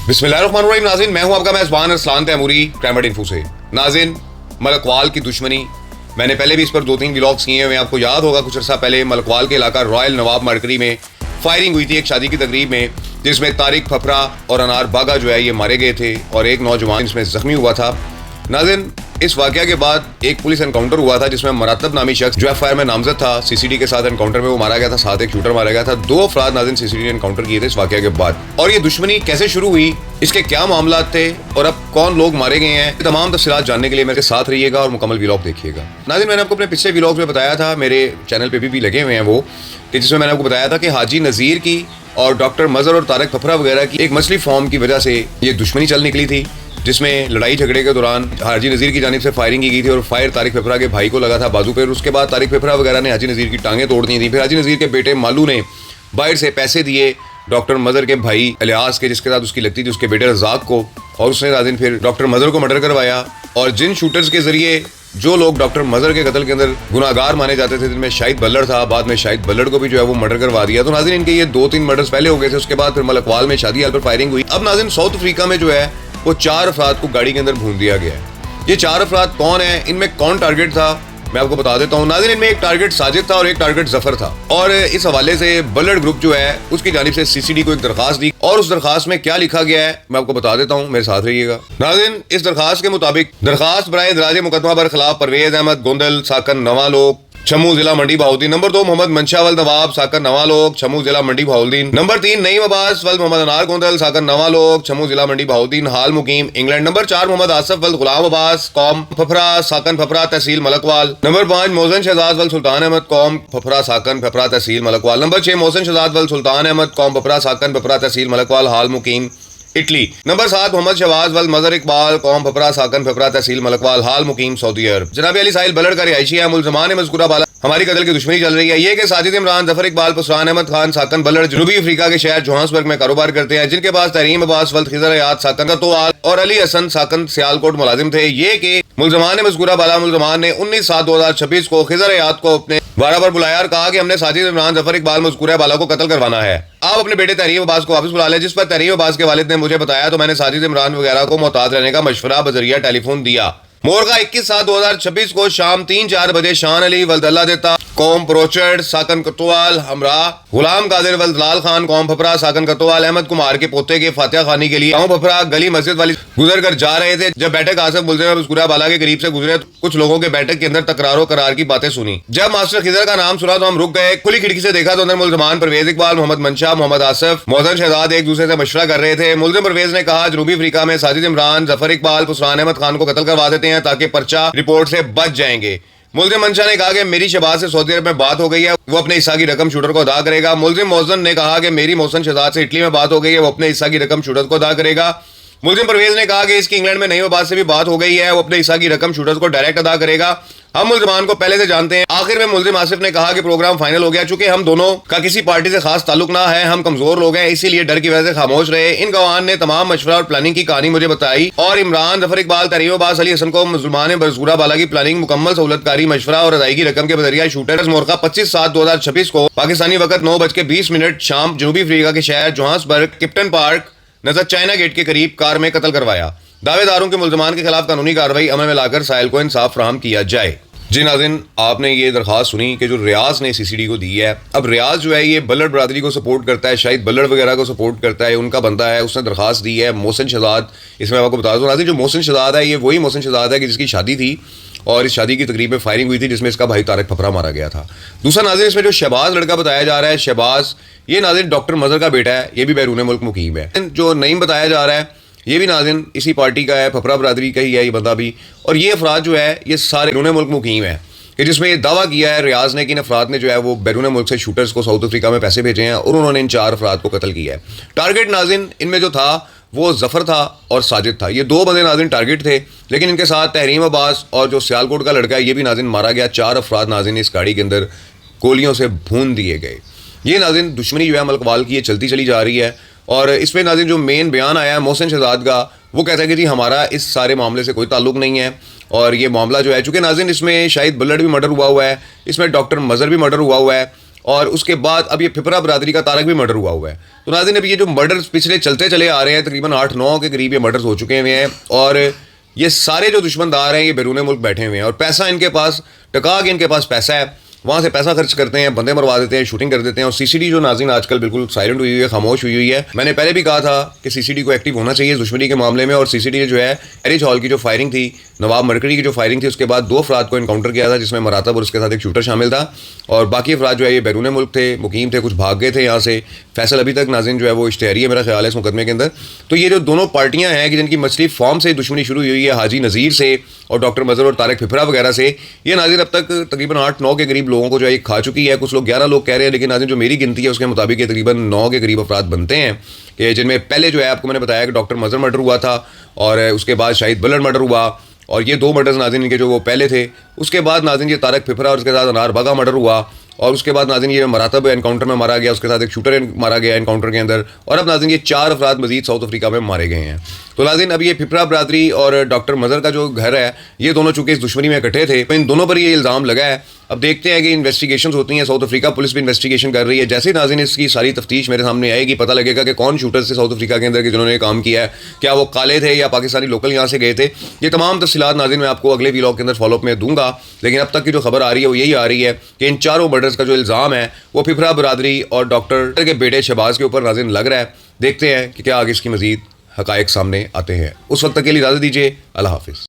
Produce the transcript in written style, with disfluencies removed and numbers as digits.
बिस्मिल्लाहिर्रहमानिर्रहीम। नाज़रीन, मैं हूं आपका मेज़बान अरसलान तैमूरी क्राइम इन्फो से। नाज़रीन, मलकवाल की दुश्मनी, मैंने पहले भी इस पर 2-3 व्लॉग्स किए हैं। आपको याद होगा कुछ अर्सा पहले मलकवाल के इलाका रॉयल नवाब मरकरी में फायरिंग हुई थी एक शादी की तकरीब में, जिसमें तारिक फफरा और अनार बागा जो है ये मारे गए थे और एक नौजवान इसमें जख्मी हुआ था। नाज़रीन, इस वाक़या के बाद एक पुलिस एनकाउंटर हुआ था जिसमें मरातब नामी शख्स जो एफआईआर में नामजद था, सीसीडी के साथ एनकाउंटर में वो मारा गया था। साथ एक शूटर मारा गया था। 2 अफराद नाज़रीन सीसीडी ने एनकाउंटर किए थे इस वाक़या के बाद। और ये दुश्मनी कैसे शुरू हुई, इसके क्या मामला थे और अब कौन लोग मारे गए हैं, तमाम तफसीलात जानने के लिए मेरे साथ रहिएगा और मुकम्मल व्लॉग देखिएगा। नाज़रीन, मैंने आपको अपने पिछले व्लॉग में बताया था, मेरे चैनल पे भी लगे हुए हैं वो, कि जिसमें मैंने आपको बताया था कि हाजी नज़ीर की और डॉक्टर मज़हर और तारिक फफरा वगैरह की एक मसली फॉर्म की वजह से ये दुश्मनी चल निकली थी, जिसमें लड़ाई झगड़े के दौरान हाजी नज़ीर की जानिब से फायरिंग की गई थी और फायर तारिक फफरा के भाई को लगा था बाजू पे। उसके बाद तारिक फफरा वगैरह ने हाजी नज़ीर की टांगें तोड़ दी थी। फिर हाजी नज़ीर के बेटे मालू ने बाहर से पैसे दिए डॉक्टर मज़हर के भाई इलियास के, जिसके साथ उसकी लगती थी, उसके बेटे रज़ाक को, और उसने नाज़रीन फिर डॉक्टर मज़हर को मर्डर करवाया। और जिन शूटर्स के ज़रिए जो लोग डॉक्टर मज़हर के कत्ल के अंदर गुनाहगार माने जाते थे, जिनमें शाहिद बल्लड़ था, बाद में शाहिद बल्लड़ को भी जो है वो मर्डर करवा दिया। तो नाज़रीन, इनके ये 2-3 मर्डर्स पहले हो गए थे। उसके बाद फिर मलकवाल में शादी हाल पर फायरिंग हुई। अब नाज़रीन, साउथ अफ्रीका में जो है वो 4 अफराद को गाड़ी के अंदर भून दिया गया है। ये 4 अफराद कौन है, इनमें कौन टारगेट था, मैं आपको बता देता हूँ। नाज़रीन, इनमें एक टारगेट साजिद था और एक टारगेट जफर था। और इस हवाले से बल्लड़ ग्रुप जो है उसकी जानिब से सीसीडी को एक दरखास्त दी और उस दरखास्त में क्या लिखा गया है मैं आपको बता देता हूँ, मेरे साथ रहिएगा। नाज़रीन, इस दरखास्त के मुताबिक दरखास्त बराए दराज मुकदमा बर खिलाफ परवेज अहमद गोंदल साकन नवालोक छमू जिला मंडी बहाउद्दीन। नंबर 2 मोहम्मद मंशा वल नवाब साकन नवालोक छमू जिला मंडी बहाउद्दीन। नंबर 3 नईम अब्बास वल मोहम्मद अनार गोंदल साकन नवालोक छमू जिला मंडी बहाउद्दीन, हाल मुकीम इंग्लैंड। नंबर 4 मोहम्मद आसफ वल गुलाम अब्बास कौम फफरा साकन फफरा तहसील मलकवाल। नंबर 5 मोहसिन शहजाद वल सुल्तान अहमद कौम फफरा साकन फफरा तहसील मलकवाल। नंबर 6 मोहसिन शहजाद वल सुल्तान अहमद कौम फफरा साकन फफरा तहसील मलकवाल, हाल मुकीम इटली। नंबर 7 मोहम्मद शहबाज वल मजहर इकबाल कौम फफरा साकन फफरा तहसील मलकवाल, हाल मुकीम सऊदी अरब। जनाब अली साहिल बल्लड़ का रिहायशी है। मुल्ज़मान मज़कूरा बाला हमारी कत्ल की दुश्मनी चल रही है। ये कि साजिद इमरान जफर इकबाल पुसरान अहमद खान साकन बल्लड़ जनूबी अफ्रीका के शहर जोहान्सबर्ग में कारोबार करते हैं, जिनके पास तहरीम अब्बास वल खिजर हयात साकन कतवाल और अली हसन साकन सियालकोट मुलाजिम थे। ये कि मुल्ज़मान मज़कूरा बाला मुल्ज़मान ने 19/7/2026 को खिजर हयात को अपने बारह पर बुलाया और कहा कि हमने साजिद इमरान जफर इकबाल मज़कूरा बाला को कत्ल करवाना है, आप अपने बेटे तहरीम अब्बास को वापस बुला लें। जिस पर तहरीम अब्बास के वालिद ने मुझे बताया तो मैंने साजिद इमरान वगैरह को मोहतात रहने का मशवरा बजरिया टेलीफोन दिया। मोरगा 21/7/2026 को शाम 3-4 बजे शान अली वल्दल्ला देता कौम प्रोचर्ड साकन कतवाल हमरा गुलाम कादिर वल्दलाल खान कौम फफरा साकन कतवाल अहमद कुमार के पोते के फातिहा खानी के लिए कौम फफरा गली मस्जिद वाली गुजर कर जा रहे थे। जब बैठक आसफ मुल्ज़िम मज़कूरा बाला के करीब से गुजरे तो कुछ लोगों के बैठक के अंदर तकरारो करार की बातें सुनी। जब मास्टर खिजर का नाम सुना तो हम रुक गए। खुली खिड़की से देखा तो अंदर मुल्ज़मान परवेज इकबाल मोहम्मद मंशा मोहम्मद आसफ मोहसिन शहजाद एक दूसरे से मशवरा कर रहे थे। मुल्ज़िम परवेज ने कहा जनूबी अफ्रीका में साजिद इमरान जफर इकबाल पुसरान अहमद खान को कत्ल करवा देते हैं ताकि पर्चा रिपोर्ट से बच जाएंगे। मुल्ज़िम मंशा ने कहा कि मेरी शहबाज से सऊदी अरब में बात हो गई है, वो अपने हिस्सा की रकम शूटर को अदा करेगा। मुल्ज़िम मोहसिन ने कहा कि मेरी मोहसिन शहजाद से इटली में बात हो गई है, वो अपने हिस्सा की रकम शूटर को अदा करेगा। मुल्ज़िम परवेज ने कहा कि इसकी इंग्लैंड में नईम अब्बास से भी बात हो गई है, वो अपने हिस्सा की रकम शूटर्स को डायरेक्ट अदा करेगा। हम मुल्ज़मान को पहले से जानते हैं। आखिर में मुल्ज़िम आसिफ ने कहा कि प्रोग्राम फाइनल हो गया। चूंकि हम दोनों का किसी पार्टी से खास ताल्लुक ना है, हम कमजोर लोग हैं, इसीलिए डर की वजह से खामोश रहे। इन गवाहान ने तमाम मशवरा और प्लानिंग की कहानी मुझे बताई और इमरान जफर इकबाल तहरीम अब्बास अली हसन को मुल्ज़मान मज़कूरा बाला की प्लानिंग मुकम्मल सहूलतकारी मशवरा और अदायगी रकम के बजरिया शूटर्स मोरखा 25/7/2026 को पाकिस्तानी वक्त 9:20 शाम जनूबी अफ्रीका के शहर जोहान्सबर्ग किप्टन पार्क नजर चाइना गेट के करीब कार में कत्ल करवाया। दावेदारों के मुल्ज़मान के खिलाफ कानूनी कार्रवाई अमल में लाकर साहिल को इंसाफ फराहम किया जाए। जी नाज़रीन, आपने ये दरख्वास्त सुनी कि जो रियाज ने सीसीडी को दी है। अब रियाज जो है ये बल्लड़ बरादरी को सपोर्ट करता है, शायद बल्लड़ वगैरह को सपोर्ट करता है, उनका बंदा है, उसने दरख्वास्त दी है। मोहसिन शहजाद, इसमें आपको बता दूं नाज़रीन, जो मोहसिन शहजाद है ये वही मोहसिन शहजाद है कि जिसकी शादी थी और इस शादी की तकरीब में फायरिंग हुई थी जिसमें इसका भाई तारिक फफरा मारा गया था। दूसरा नाज़रीन, इसमें जो शहबाज लड़का बताया जा रहा है, शहबाज ये नाज़रीन डॉक्टर मज़हर का बेटा है, ये भी बैरून मुल्क मुकीम है। जो नईम बताया जा रहा है ये भी नाज़रीन इसी पार्टी का है, फफरा बरादरी का ही है ये बंदा भी। और ये अफराद जो है ये सारे बैरून मुल्क मुकीम है, कि जिसमें ये दावा किया है रियाज ने कि इन अफराद ने जो है वो बैरून मुल्क से शूटर्स को साउथ अफ्रीका में पैसे भेजे हैं और उन्होंने इन 4 अफराद को कत्ल किया है। टारगेट नाज़रीन इनमें जो था वो जफर था और साजिद था, ये 2 बंदे नाज़रीन टारगेट थे। लेकिन इनके साथ तहरीम अब्बास और जो सियालकोट का लड़का है ये भी नाज़रीन मारा गया। 4 अफराद नाज़रीन इस गाड़ी के अंदर गोलियों से भून दिए गए। ये नाज़रीन दुश्मनी जो है मलकवाल की ये चलती चली जा रही है। और इसमें नाज़रीन जो मेन बयान आया है मोहसिन शहजाद का, वो कहता है कि जी हमारा इस सारे मामले से कोई ताल्लुक नहीं है और ये मामला जो है, चूँकि नाज़रीन इसमें शाहिद बल्लड़ भी मर्डर हुआ है, इसमें डॉक्टर मज़हर भी मर्डर हुआ है اور اس کے بعد اب یہ پھپرا برادری کا طارق بھی مرڈر ہوا ہے. تو ناظرین اب یہ جو مرڈرز پچھلے چلتے چلے آ رہے ہیں تقریباً 8-9 کے قریب یہ مرڈرز ہو چکے ہوئے ہیں, اور یہ سارے جو دشمن دار ہیں یہ بیرون ملک بیٹھے ہوئے ہیں, اور پیسہ ان کے پاس ٹکا کے ان کے پاس پیسہ ہے, وہاں سے پیسہ خرچ کرتے ہیں, بندے مروا دیتے ہیں, شوٹنگ کر دیتے ہیں. اور سی سی ڈی جو ناظرین آج کل بالکل سائلنٹ ہوئی ہے, خاموش ہوئی ہے. میں نے پہلے بھی کہا تھا کہ سی سی ڈی کو ایکٹیو ہونا چاہیے دشمنی کے معاملے میں, اور سی سی ڈی جو ہے میرج ہال کی جو فائرنگ تھی, نواب مرکری کی جو فائرنگ تھی, اس کے بعد 2 افراد کو انکاؤنٹر کیا تھا جس میں مراتب اور اس کے ساتھ ایک شوٹر شامل تھا, اور باقی افراد جو ہے یہ بیرون ملک تھے, مقیم تھے, کچھ بھاگ گئے تھے یہاں سے. فیصل ابھی تک ناظرین جو ہے وہ اشتہاری ہے میرا خیال ہے اس مقدمے کے اندر. تو یہ جو دونوں پارٹیاں ہیں کہ جن کی مختلف فارم سے دشمنی شروع ہوئی ہے, حاجی نذیر سے اور ڈاکٹر مظہر اور طارق پھپرا وغیرہ سے, یہ ناظرین اب تک تقریباً 8-9 کے قریب لوگوں کو جو ہے کھا چکی ہے. کچھ لوگ 11 لوگ کہہ رہے ہیں, لیکن ناظرین جو میری گنتی ہے اس کے مطابق یہ تقریباً 9 کے قریب افراد بنتے ہیں, کہ جن میں پہلے جو ہے آپ کو میں نے بتایا کہ ڈاکٹر مظہر مرڈر ہوا تھا, اور اس کے بعد شاہد بلٹ مرڈر ہوا, اور یہ 2 مرڈرز ناظرین کے جو وہ پہلے تھے. اس کے بعد ناظرین یہ طارق پھپرا اور اس کے ساتھ انار بگا مرڈر ہوا, اور اس کے بعد ناظرین یہ مراتب انکاؤنٹر میں مارا گیا, اس کے ساتھ ایک شوٹر مارا گیا انکاؤنٹر کے اندر, اور اب ناظرین یہ 4 افراد مزید ساؤتھ افریقہ میں مارے گئے ہیں. تو ناظرین اب یہ پھپرا برادری اور ڈاکٹر مظہر کا جو گھر ہے یہ دونوں چونکہ اس دشمنی میں اکٹھے تھے, ان دونوں پر یہ الزام لگا ہے. اب دیکھتے ہیں کہ انویسٹیگیشنز ہوتی ہیں, ساؤتھ افریقہ پولیس بھی انویسٹیگیشن کر رہی ہے. جیسے ناظرین اس کی ساری تفتیش میرے سامنے آئے گی, پتہ لگے گا کہ کون شوٹرز تھے ساؤتھ افریقہ کے اندر کہ جنہوں نے کام کیا ہے, کیا وہ کالے تھے یا پاکستانی لوکل یہاں سے گئے تھے. یہ تمام تفصیلات ناظرین میں آپ کو اگلے ویلاگ کے اندر فالو اپ میں دوں گا, لیکن اب تک کی جو خبر آ رہی ہے وہ یہی آ رہی ہے کہ ان 4 مرڈرز کا جو الزام ہے وہ پھپرا برادری اور ڈاکٹر کے بیٹے شہباز کے اوپر ناظرین لگ رہا ہے. دیکھتے ہیں کہ کیا آگے اس کی مزید حقائق سامنے آتے ہیں. اس وقت تک کے لیے اجازت دیجیے, اللہ حافظ.